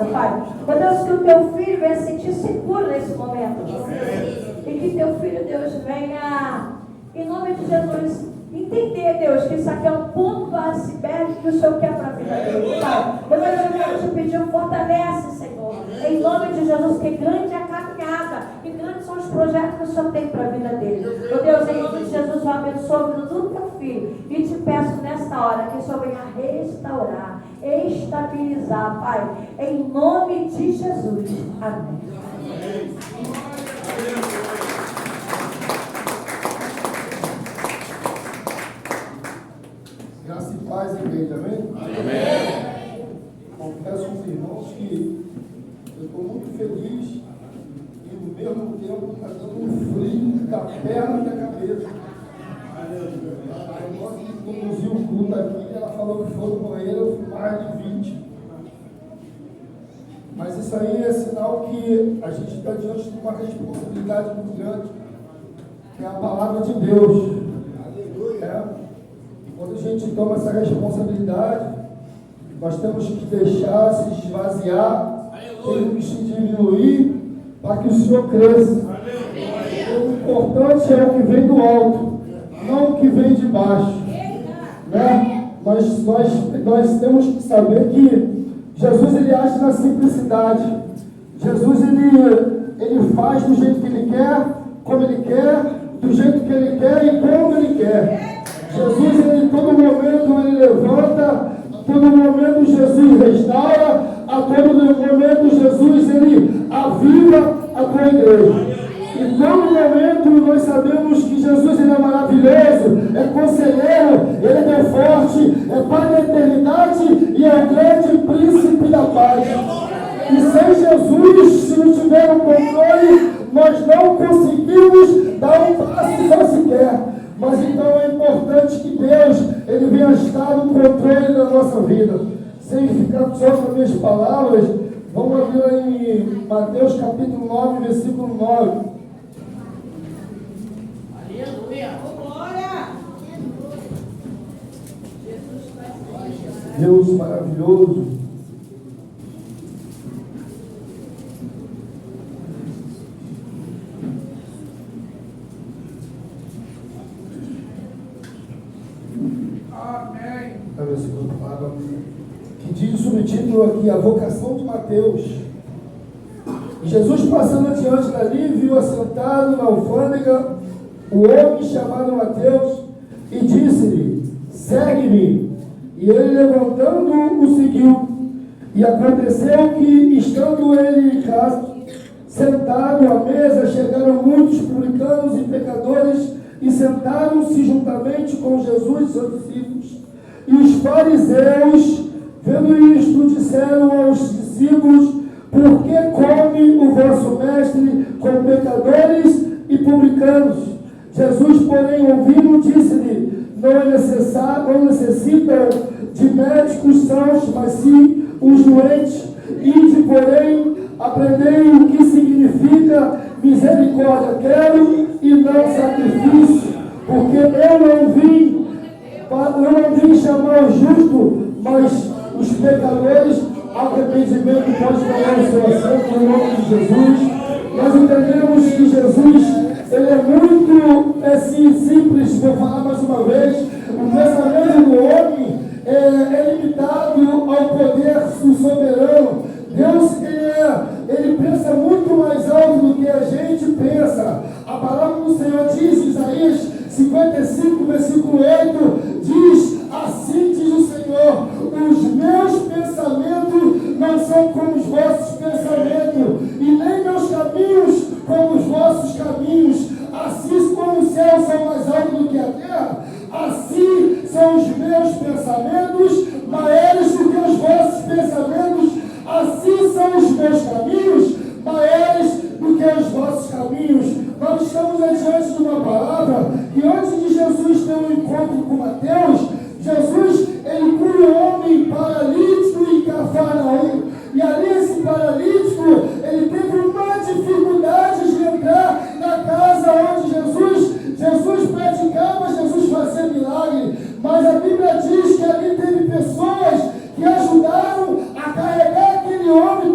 casa, Pai. Ó Deus, que o teu filho venha se sentir seguro nesse momento, Deus. E que teu filho, Deus, venha, em nome de Jesus, entender, Deus, que isso aqui é um ponto do iceberg que o Senhor quer para a vida dele, Pai. Deus, eu quero te pedir, fortalece, Senhor. Em nome de Jesus, que grande é a caminhada e grandes são os projetos que o Senhor tem para a vida dele. Meu Deus, em nome de Jesus, eu abençoo a vida do teu filho e te peço nesta hora que o Senhor venha restaurar, estabilizar, Pai, em nome de Jesus. Amém. Graça e paz, igreja, amém? Amém. Confesso aos irmãos que eu estou muito feliz e no mesmo tempo está dando um frio da perna e da cabeça. A irmã que conduziu o culto aqui, ela falou que foi no banheiro, eu fui mais de 20. Mas isso aí é sinal que a gente está diante de uma responsabilidade muito grande, que é a palavra de Deus. Quando a gente toma essa responsabilidade, nós temos que deixar se esvaziar, temos que se diminuir para que o Senhor cresça. O importante é o que vem do alto, não o que vem de baixo. Né? Nós temos que saber que Jesus ele age na simplicidade. Jesus ele faz do jeito que ele quer, como ele quer, do jeito que ele quer e como ele quer. Jesus, ele, todo momento, ele levanta, a todo momento Jesus restaura, a todo momento Jesus, ele aviva a tua igreja. Em todo momento nós sabemos que Jesus, ele é maravilhoso, é conselheiro, ele é Deus forte, é Pai da eternidade e é o grande príncipe da paz. E sem Jesus, se não tiver o controle, nós não conseguimos dar um passo só sequer. Mas então é importante que Deus, ele venha estar no controle da nossa vida. Sem ficar só com as minhas palavras, vamos abrir lá em Mateus capítulo 9, versículo 9. Aleluia! Glória! Deus maravilhoso. Que diz o subtítulo aqui, a vocação de Mateus. Jesus passando adiante dali, viu assentado na alfândega o homem chamado Mateus e disse-lhe, segue-me. E ele levantando o seguiu. E aconteceu que, estando ele em casa, sentado à mesa, chegaram muitos publicanos e pecadores e sentaram-se juntamente com Jesus e seus discípulos. E os fariseus, vendo isto, disseram aos discípulos, por que come o vosso mestre com pecadores e publicanos? Jesus, porém, ouvindo, disse-lhe, não necessitam de médicos sãos, mas sim os doentes. Ide, porém, aprendei o que significa misericórdia quero e não sacrifício, porque eu não vim chamar o justo, mas os pecadores ao arrependimento. Pode tomar o seu assento no nome de Jesus. Nós entendemos que Jesus, ele é muito simples. Vou falar mais uma vez, o pensamento do homem é limitado ao poder do soberano. Deus, ele pensa muito mais alto do que a gente pensa. A palavra do Senhor diz, Isaías 55, versículo 8, diz, assim diz o Senhor, os meus pensamentos não são como os vossos pensamentos, e nem meus caminhos como os vossos caminhos. Assim como os céus são mais altos do que a terra, assim são os meus pensamentos maiores do que os vossos pensamentos. Assim são os meus caminhos maiores do que os vossos caminhos. Nós estamos diante de uma palavra que antes de Jesus ter um encontro com Mateus, Jesus, ele cura um homem paralítico em Cafarnaum. E ali esse paralítico, ele teve uma dificuldade de entrar na casa onde Jesus praticava, Jesus fazia milagre. Mas a Bíblia diz que ali teve pessoas que ajudaram a carregar aquele homem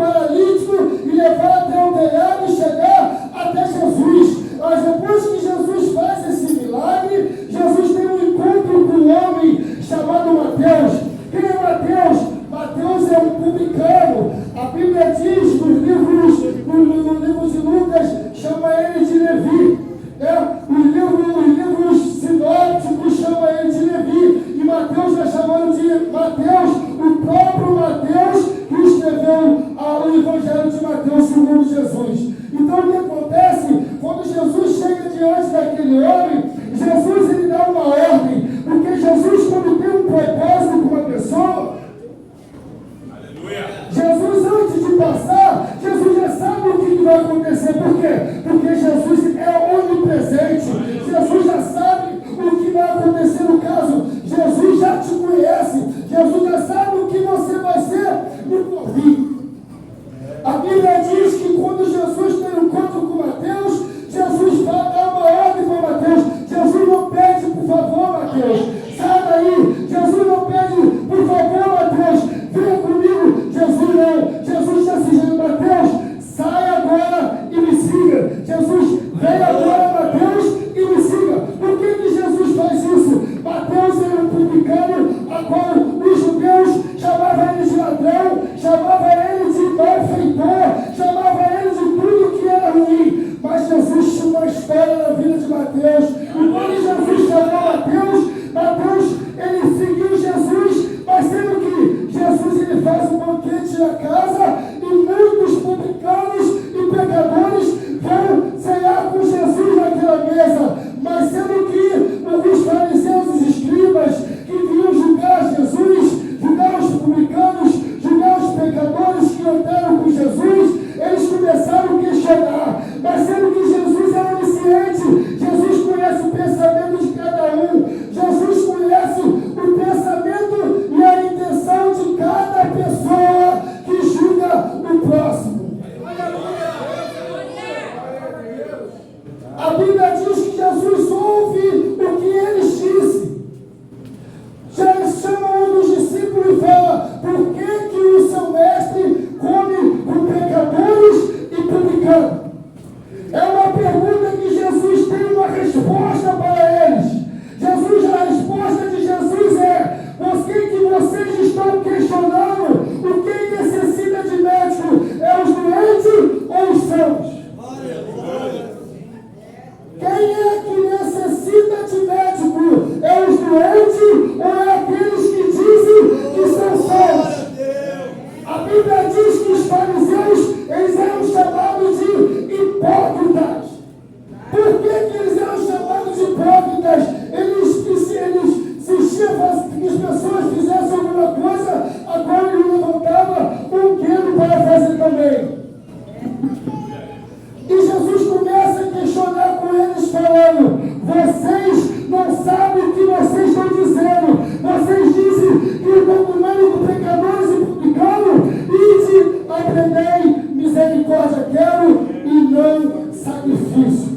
aprendei, misericórdia quero e não sacrifício.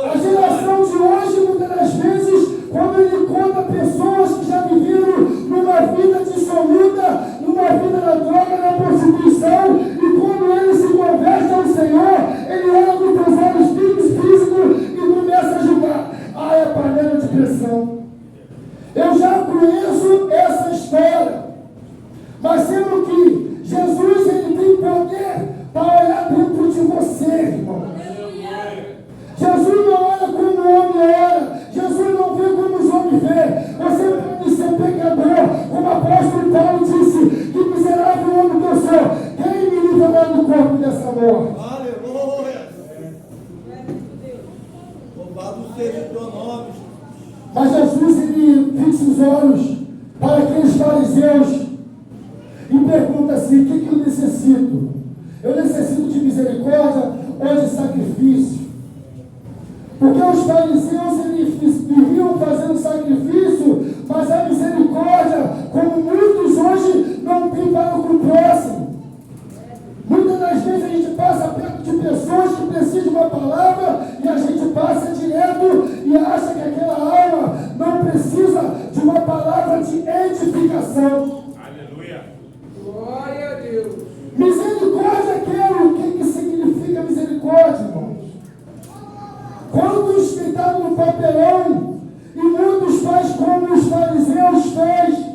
A geração de hoje, muitas das vezes, quando ele conta pessoas que já viveram numa vida dissoluta, numa vida na droga, na prostituição, e quando ele se converte ao Senhor, ele olha com os olhos físicos e começa a julgar. Ah, é panela de pressão. Eu já conheço essa história. Mas sendo que Jesus ele tem poder para olhar dentro de você, irmão. Jesus não olha como o homem olha. Jesus não vê como os homens vê. Você pode ser pecador, como o apóstolo Paulo disse, que miserável homem que eu sou. Quem me livrará do corpo dessa morte? Aleluia! Louvado seja o teu nome. Mas Jesus ele fixa os olhos para aqueles fariseus e pergunta assim: o que eu necessito? Eu necessito de misericórdia ou de sacrifício? Porque os fariseus eles viviam fazendo sacrifício, mas a misericórdia, como muitos hoje, não tem para o próximo. Muitas das vezes a gente passa perto de pessoas que precisam de uma palavra e a gente passa direto e acha que aquela alma não precisa de uma palavra de edificação. Aleluia! Glória a Deus. Misericórdia quero. O que significa misericórdia, irmãos? Quantos deitaram no papelão e muitos faz como os fariseus fez,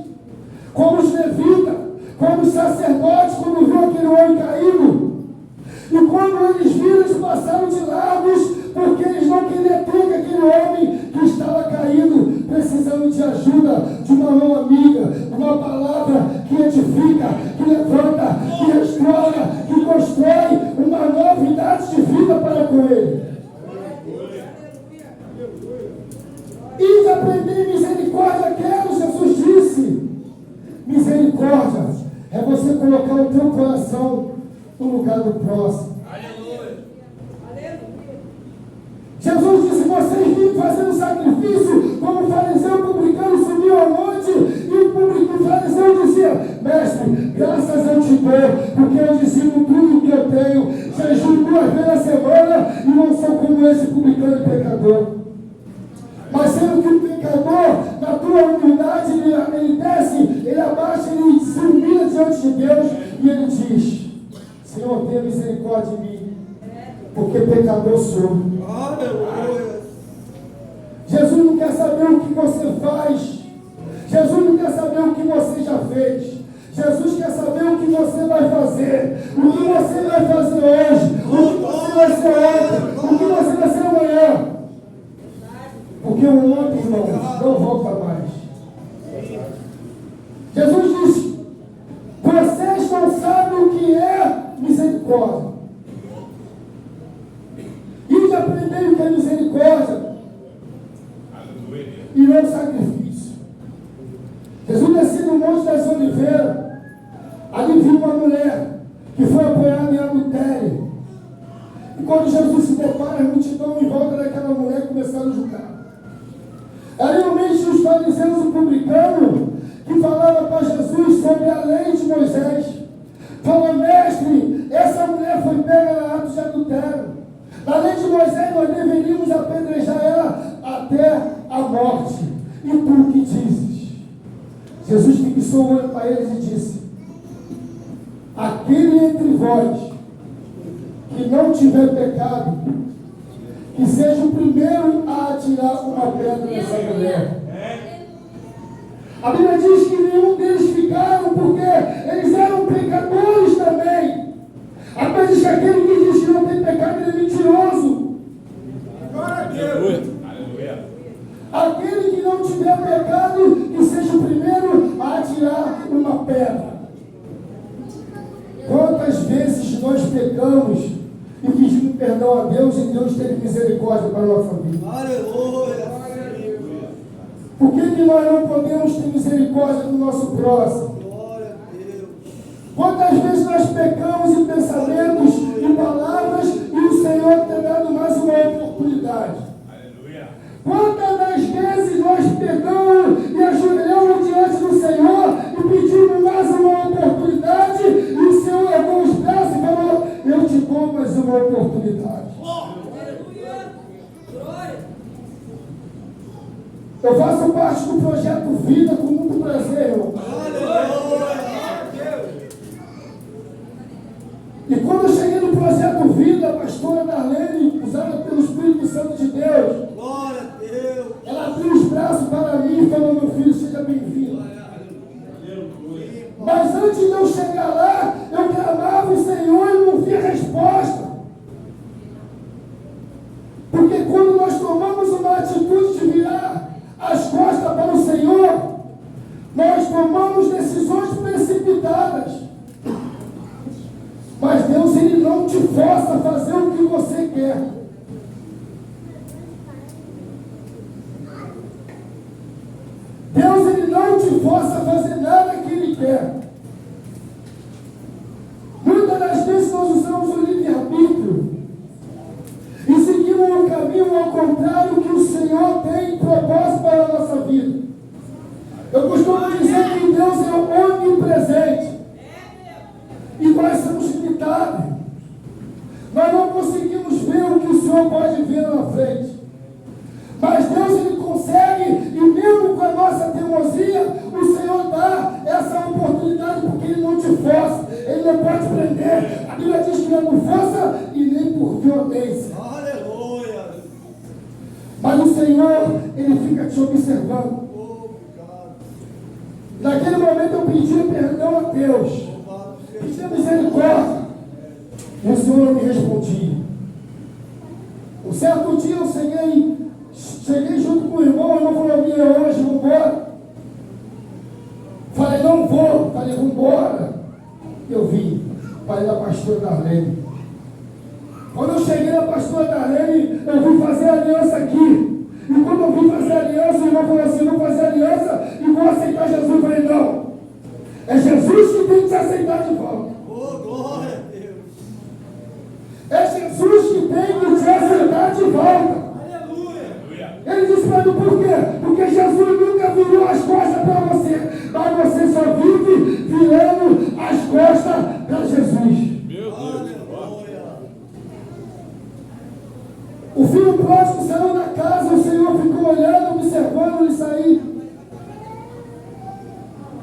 como os levitas, como os sacerdotes, quando viu aquele homem caído. E quando eles viram, eles passaram de largos, porque eles não queriam ter que aquele homem que estava caído, precisando de ajuda, de uma mão amiga, de uma palavra que edifica, que levanta, que restaura, que constrói uma novidade de vida para com ele. E de aprender misericórdia quero, Jesus disse. Misericórdia é você colocar o teu coração no lugar do próximo. Aleluia! Jesus disse: vocês vêm fazendo sacrifício, como o fariseu publicano subiu ao monte, e o fariseu dizia: mestre, graças eu te dou, porque eu dizimo tudo que eu tenho, jejum 2 vezes na semana, e não sou como esse publicano e pecador. Mas sendo que o pecador, na tua humildade, ele desce, ele abaixa, ele se humilha diante de Deus, e ele diz: Senhor, tenha misericórdia de mim, porque pecador sou. Aleluia! Jesus não quer saber o que você faz. Jesus não quer saber o que você já fez. Jesus quer saber o que você vai fazer. O que você vai fazer hoje. O que você vai ser ontem. O que você vai ser amanhã. Porque o ontem, irmãos, não volta mais. Jesus disse: vocês não sabem o que é misericórdia. E de aprender o que é misericórdia e não sacrifício. Jesus desceu no Monte das Oliveiras. Ali viu uma mulher que foi apoiada em adultério. E quando Jesus se depara, a multidão em volta daquela mulher começaram a julgar. Ali no meio os fariseus e publicanos que falavam para Jesus sobre a lei de Moisés. Falou: mestre, essa mulher foi pega na ato de adultério. Na lei de Moisés nós deveríamos apedrejar ela até a morte. E tu o que dizes? Jesus fixou o olho para eles e disse: aquele entre vós que não tiver pecado, que seja o primeiro a atirar uma pedra nessa mulher. A Bíblia diz que nenhum deles ficaram, porque eles eram pecadores também. A Bíblia diz que aquele que diz que não tem pecado, ele é mentiroso. Aleluia! Aquele que não tiver pecado, que seja o primeiro a atirar uma pedra. Quantas vezes nós pecamos e pedimos perdão a Deus e Deus teve misericórdia para a nossa vida? Aleluia! Por que nós não podemos ter misericórdia do nosso próximo? Glória a Deus! Quantas vezes nós pecamos em pensamentos, em palavras, e o Senhor tem dado mais uma oportunidade? Aleluia! Quantas das vezes nós pegamos e ajoelhamos diante do Senhor e pedimos mais uma oportunidade? Eu faço parte do projeto Vida com muito prazer, irmão. E quando eu cheguei no projeto Vida, a pastora Darlene, usada pelo Espírito Santo de Deus, Glória a Deus. ela abriu os braços para mim e falou: meu filho, seja bem-vindo. Mas antes de eu chegar lá, eu clamava o Senhor e não via resposta. Porque quando nós tomamos uma atitude de virar as costas para o Senhor, nós tomamos decisões precipitadas. Mas Deus, Ele não te força a fazer o que você quer. Deus, Ele não te força a fazer nada que Ele quer. Muitas das vezes nós usamos o livre-arbítrio e seguimos um caminho ao contrário que o Senhor tem propósito para a nossa vida. Eu costumo dizer que Deus é onipresente e nós somos limitados. Nós não conseguimos ver o que o Senhor pode ver na frente. Mas Deus, Ele consegue, e mesmo com a nossa teimosia, o Senhor dá essa oportunidade, porque Ele não te força, Ele não pode prender. A Bíblia diz que não é por força e nem por violência. Aleluia. Mas o Senhor, Ele fica te observando. Naquele momento eu pedi perdão a Deus, pedi misericórdia, e o Senhor não me respondia. Um certo dia eu cheguei junto com o irmão falou: minha, hoje, vamos embora. Falei: não vou. Falei: vamos embora. Eu vim. Falei da pastora Darlene. Quando eu cheguei na pastora Darlene, eu vim fazer aliança aqui. E quando eu vim fazer aliança, o irmão falou assim: vou fazer aliança e vou aceitar Jesus. Eu falei: não. É Jesus que tem que te aceitar de volta. Oh, glória a Deus. É Jesus que tem que te aceitar de volta. Ele disse para mim: por quê? Porque Jesus nunca virou as costas para você, mas você só vive virando as costas para Jesus. Meu Deus. O filho pródigo saiu da casa, o Senhor ficou olhando, observando ele sair.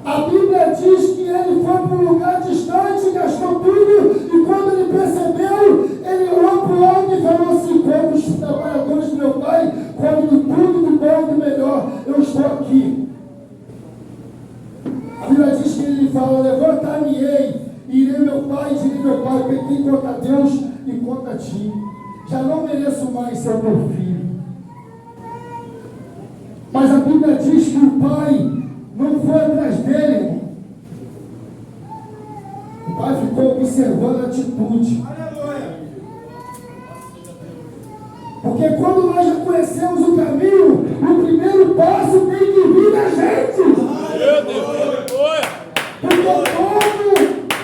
A Bíblia diz que ele foi para um lugar distante, gastou tudo, e quando ele percebeu, ele olhou para o alto e falou assim: quando os trabalhadores do meu pai comem de tudo, do bom e do melhor, eu estou aqui. A Bíblia diz que ele fala: levantar-me-ei, irei meu pai, e direi meu pai, pequei contra Deus e contra ti. Já não mereço mais ser teu filho. Mas a Bíblia diz que o pai não foi atrás dele, irmão. O pai ficou observando a atitude. Porque quando nós já conhecemos o caminho, o primeiro passo tem que vir da gente.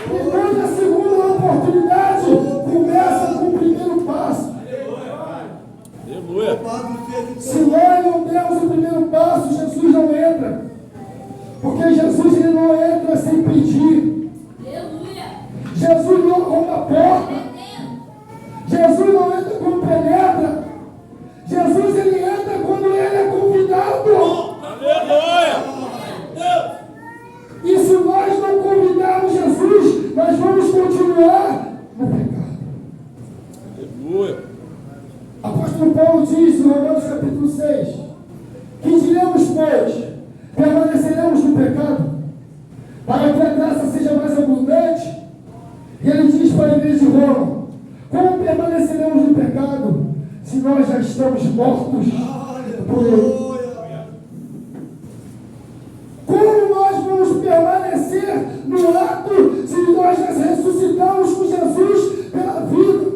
Porque toda a segunda oportunidade começa com o primeiro passo. Se nós não dermos o primeiro passo, Jesus não entra. Porque Jesus, Ele não entra sem pedir. Jesus não arruma a porta. Jesus não entra como penetra. Jesus, Ele entra quando Ele é convidado. E se nós não convidarmos Jesus, nós vamos continuar no pecado. Apóstolo Paulo diz em Romanos capítulo 6: que diremos, pois? Permaneceremos no pecado, para que a graça seja mais abundante? E ele diz para a igreja de Roma: como permaneceremos no pecado, se nós já estamos mortos por ele? Como nós vamos permanecer no ato se nós já ressuscitamos com Jesus pela vida?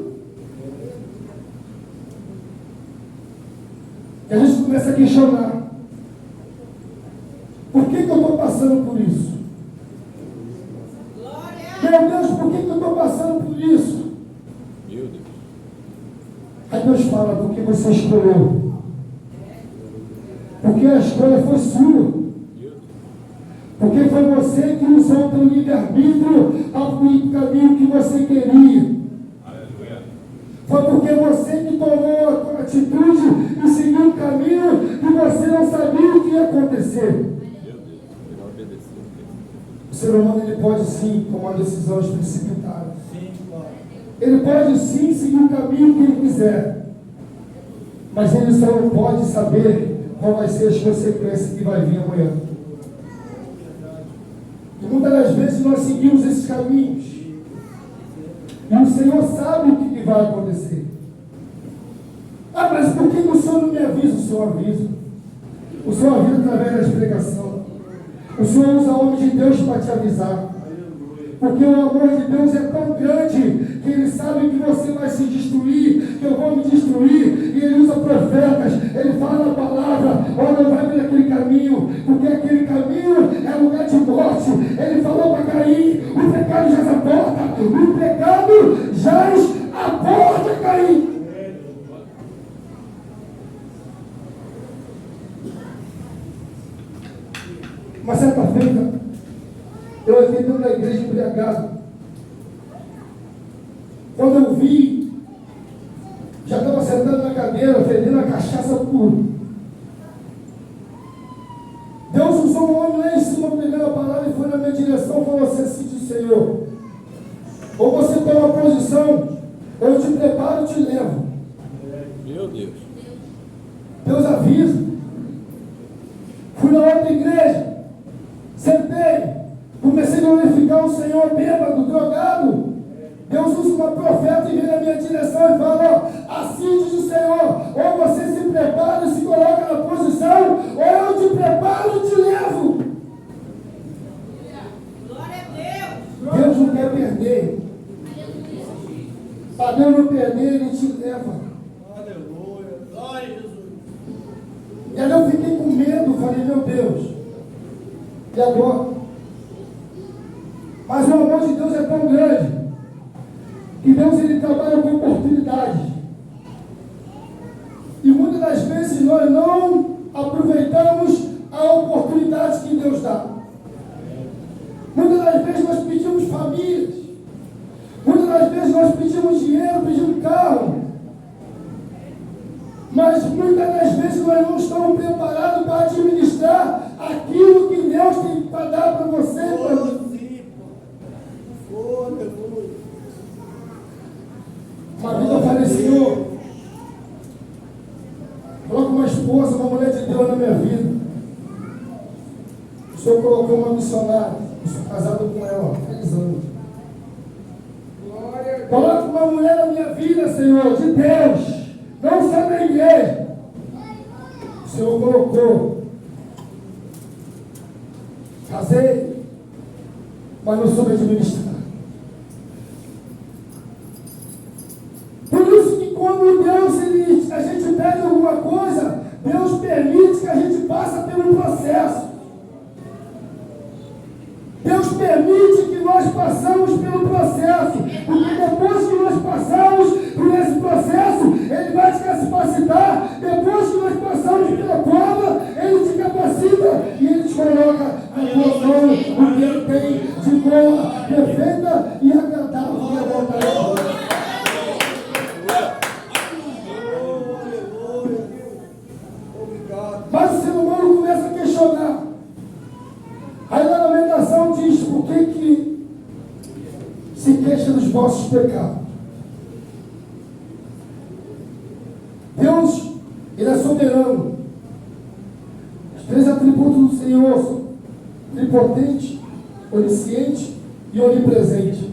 E a gente começa a questionar: por que eu estou passando por isso? Meu Deus, por que eu estou passando por isso? Aí Deus fala: porque você escolheu. Porque a escolha foi sua. Porque foi você que usou o teu livre-arbítrio ao caminho que você queria. Foi porque você que tomou a tua atitude e seguiu um caminho que você não sabia o que você. O ser humano ele pode sim tomar decisões precipitadas. Sim, Pai. Ele pode sim seguir o caminho que ele quiser. Mas ele só não pode saber qual vai ser as consequências que vai vir amanhã. E muitas das vezes nós seguimos esses caminhos. E o Senhor sabe o que vai acontecer. Ah, mas por que o Senhor não me avisa? O Senhor avisa. O Senhor avisa através da explicação. O Senhor usa o homem de Deus para te avisar. Porque o amor de Deus é tão grande que Ele sabe que você vai se destruir, que eu vou me destruir. E Ele usa profetas, Ele fala na palavra: olha, não vai por aquele caminho, porque aquele caminho é lugar de morte. Ele falou para Caim: o pecado jaz à porta, o pecado jaz à porta, Caim. Uma certa feita, eu entrei dentro da igreja embriagado. Quando eu vi, já estava sentado na cadeira, fedendo a cachaça pura. Deus usou um homem lá em cima, pegando a palavra e foi na minha direção e falou assim: assim diz o Senhor, ou você toma posição, ou eu te preparo e te levo. Meu Deus. Deus avisa. Fui na outra igreja, sentei, comecei a glorificar o Senhor, bêbado, drogado. Deus usa uma profeta e vem na minha direção e fala: ó, assim diz o Senhor, ou você se prepara e se coloca na posição, ou eu te preparo e te levo. Glória a Deus. Deus não quer perder. Para Deus não perder, Ele te leva. Aleluia. Glória a Jesus. E aí eu fiquei com medo, falei: meu Deus, e agora? Mas o amor de Deus é tão grande que Deus ele trabalha com oportunidades. E muitas das vezes nós não aproveitamos a oportunidade que Deus dá. Muitas das vezes nós pedimos famílias. Muitas das vezes nós pedimos dinheiro, pedimos carro. Mas muitas das vezes nós não estamos preparados para administrar aquilo que Deus tem para dar para você. Uma vez eu falei: Senhor, coloca uma esposa, uma mulher de Deus na minha vida. O Senhor colocou uma missionária. Eu sou casado com ela há 3 anos. Coloca uma mulher na minha vida, Senhor, de Deus. Não só na igreja. O Senhor colocou. Casei, mas não soube administrar. Por isso que quando Deus, a gente pede alguma coisa, Deus permite que a gente passe pelo processo. Deus permite que nós passamos pelo processo, porque depois que nós passamos por esse processo, Ele vai te capacitar. Depois que nós passamos pela prova, Ele te capacita e Ele te coloca na posição o que Ele tem de boa, perfeita e agradável que é vontade. Mas o ser humano começa a questionar. Aí na Lamentação diz: por que se queixa dos vossos pecados? Deus, Ele é soberano. Os 3 atributos do Senhor são onipotente, onisciente e onipresente.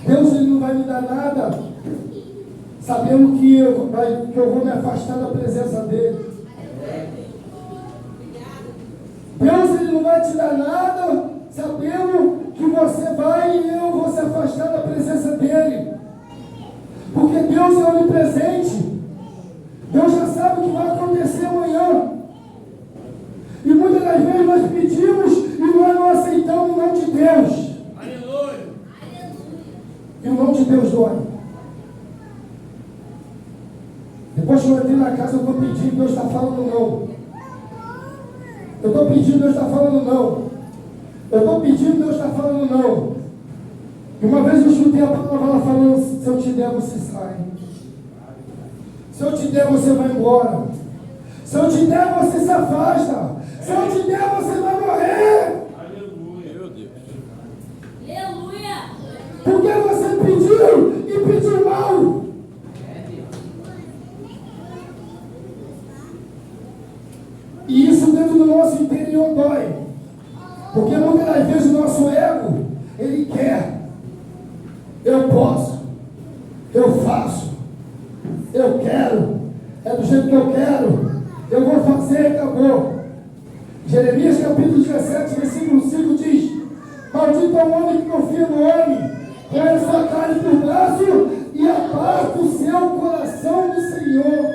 Deus, Ele não vai me dar nada sabendo que eu vou me afastar da presença dEle. Deus, Ele não vai te dar nada sabendo que você vai e eu vou se afastar da presença dEle. Porque Deus é onipresente. Deus já sabe o que vai acontecer amanhã. E muitas das vezes nós pedimos e nós não aceitamos o nome de Deus. Aleluia. E o nome de Deus dói. Depois que eu entrei na casa, eu estou pedindo, Deus está falando não. Eu estou pedindo, Deus está falando não. Eu estou pedindo, Deus está falando não. E uma vez eu escutei a palavra ela falando: se eu te der, você sai. Se eu te der, você vai embora. Se eu te der, você se afasta. Se eu te der, você vai morrer. Aleluia. Meu Deus. Aleluia. Porque você pediu e pediu mal. E isso dentro do nosso interior dói. Porque muitas das vezes o nosso ego, ele quer. Eu posso. Eu faço. Eu quero. É do jeito que eu quero. Eu vou fazer, acabou. Jeremias capítulo 17, versículo 5 diz: maldito é o homem que confia no homem, põe a sua carne por braço e aparta o seu coração do Senhor.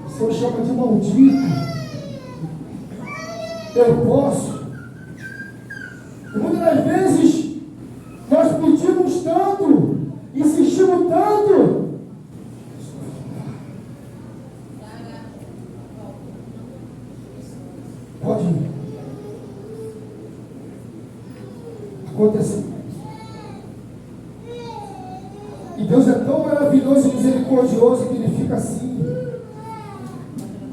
O Senhor chama de maldito. Eu posso. E muitas das vezes nós pedimos tanto, insistimos tanto. Pode ir. Aconteceu. E Deus é tão maravilhoso e misericordioso que Ele fica assim,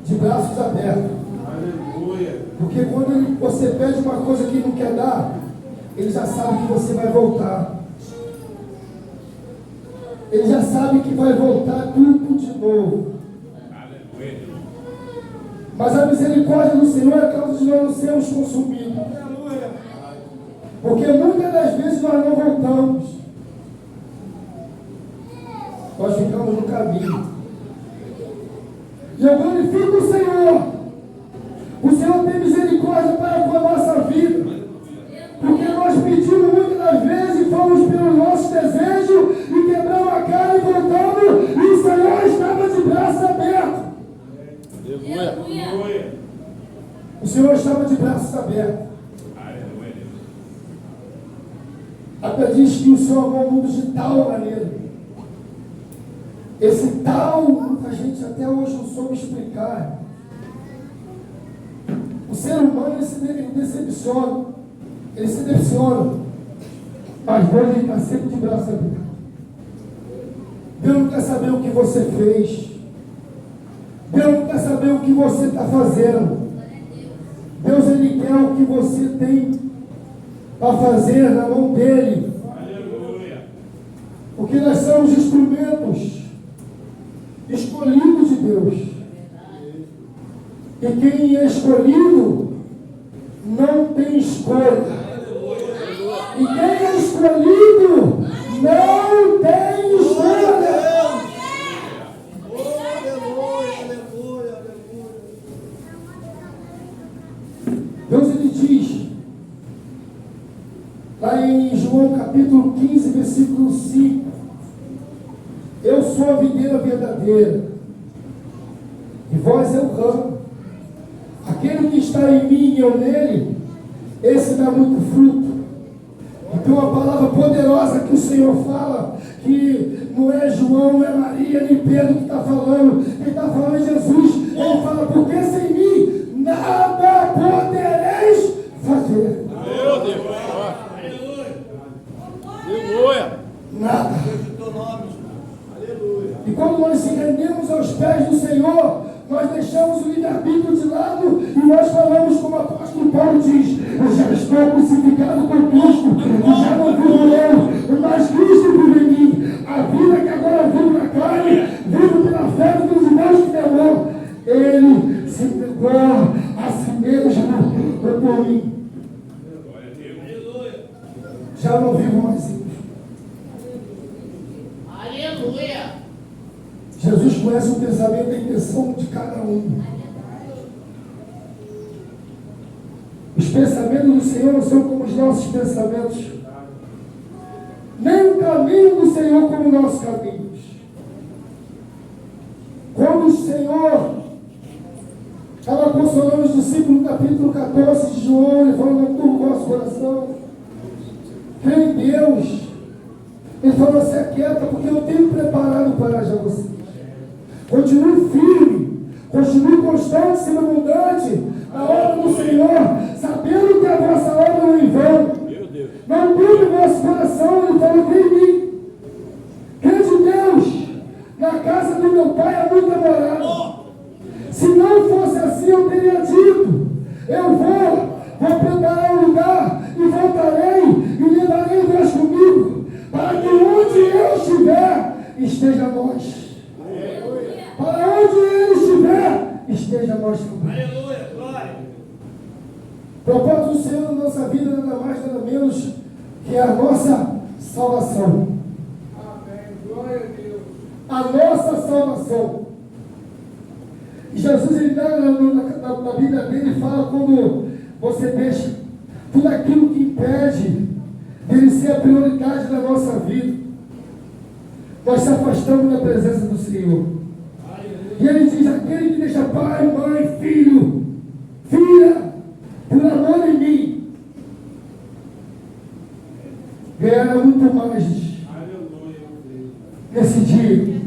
de braços abertos. Aleluia. Porque quando você pede uma coisa que Ele não quer dar, Ele já sabe que você vai voltar. Ele já sabe que vai voltar tudo de novo. Mas a misericórdia do Senhor é a causa de nós não sermos consumidos. Porque muitas das vezes nós não voltamos. Nós ficamos no caminho. E eu glorifico o Senhor. O Senhor tem misericórdia para com a nossa vida. Porque nós pedimos muitas das vezes e fomos pelo nosso desejo e quebramos a cara e voltamos. E o Senhor estava de braços abertos. Aleluia. O Senhor estava de braços abertos. A Bíblia diz que o Senhor amou o mundo de tal maneira. Esse tal, muita gente até hoje não soube explicar. O ser humano ele se decepciona. Ele se decepciona. Mas Deus ele está sempre de braços abertos. Deus não quer saber o que você fez. Deus não quer saber o que você está fazendo. Deus ele quer o que você tem para fazer na mão dele. Aleluia. Porque nós somos instrumentos escolhidos de Deus. E quem é escolhido não tem escolha. E quem é escolhido não tem escolha. Deus ele diz, lá em João capítulo 15, versículo 5, eu sou a videira verdadeira, e vós é o ramo. Aquele que está em mim e eu nele, esse dá muito fruto. Então a palavra poderosa que o Senhor fala, que não é João, não é Maria, nem Pedro que está falando, quem está falando é Jesus. Ele fala, porque sem mim nada podereis fazer. Meu Deus. Aleluia. Nada. Aleluia. E quando nós se rendemos aos pés do Senhor, nós deixamos o livre-arbítrio de lado e nós falamos como o apóstolo Paulo diz: eu já estou crucificado com Cristo, eu já não vivo eu, mas Cristo vive em mim. A vida que agora vivo na carne, vivo pela fé dos irmãos que me amou. Ele se entregou a si mesmo por mim. Já não vivo mais isso. Aleluia. Jesus conhece o pensamento e a intenção de cada um. Os pensamentos do Senhor não são como os nossos pensamentos. Nem o caminho do Senhor como os nossos caminhos. Quando o Senhor estava consolando os discípulos no capítulo 14 de João, ele falou: não turbe o vosso coração. Crê em Deus. Ele falou: se aquieta, porque eu tenho preparado para já vocês. Continue firme, continue constante, sendo abundante na obra do Senhor, sabendo que a vossa obra não é em vão. Não turbe o vosso coração. Ele falou: crê em mim. Crê de Deus. Na casa do meu pai há muita morada. que é a nossa salvação. Amém. Glória a Deus. A nossa salvação. E Jesus, ele dá na Bíblia dele, ele fala como você deixa tudo aquilo que impede dele ser a prioridade da nossa vida. Nós se afastamos da presença do Senhor. E ele diz, aquele que deixa pai, mãe, filho, filha, por amor em mim, ganhará muito mais nesse dia.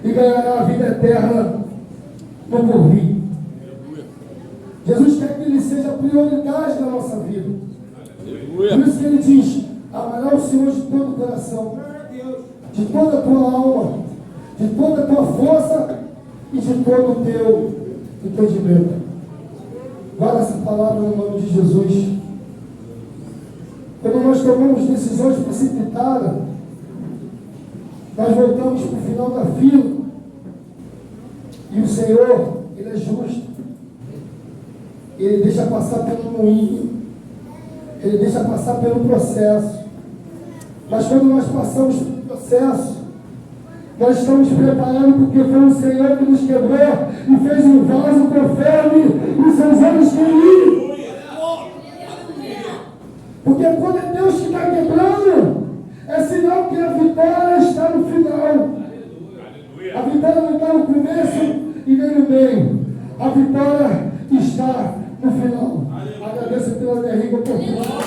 E ganhará a vida eterna no porvir. Jesus quer que ele seja a prioridade da nossa vida. Por isso que ele diz, amará o Senhor de todo o coração, de toda a tua alma, de toda a tua força e de todo o teu entendimento. Guarda essa palavra no nome de Jesus. Quando nós tomamos decisões precipitadas, nós voltamos para o final da fila. E o Senhor, Ele é justo. Ele deixa passar pelo moinho. Ele deixa passar pelo processo. Mas quando nós passamos pelo processo, nós estamos preparando, porque foi o Senhor que nos quebrou e fez um vaso conforme os seus olhos queriam. Porque quando é Deus que está quebrando, é sinal que a vitória está no final. A vitória não está no começo e nem no meio. A vitória está no final. Agradeço pela minha rica oportunidade.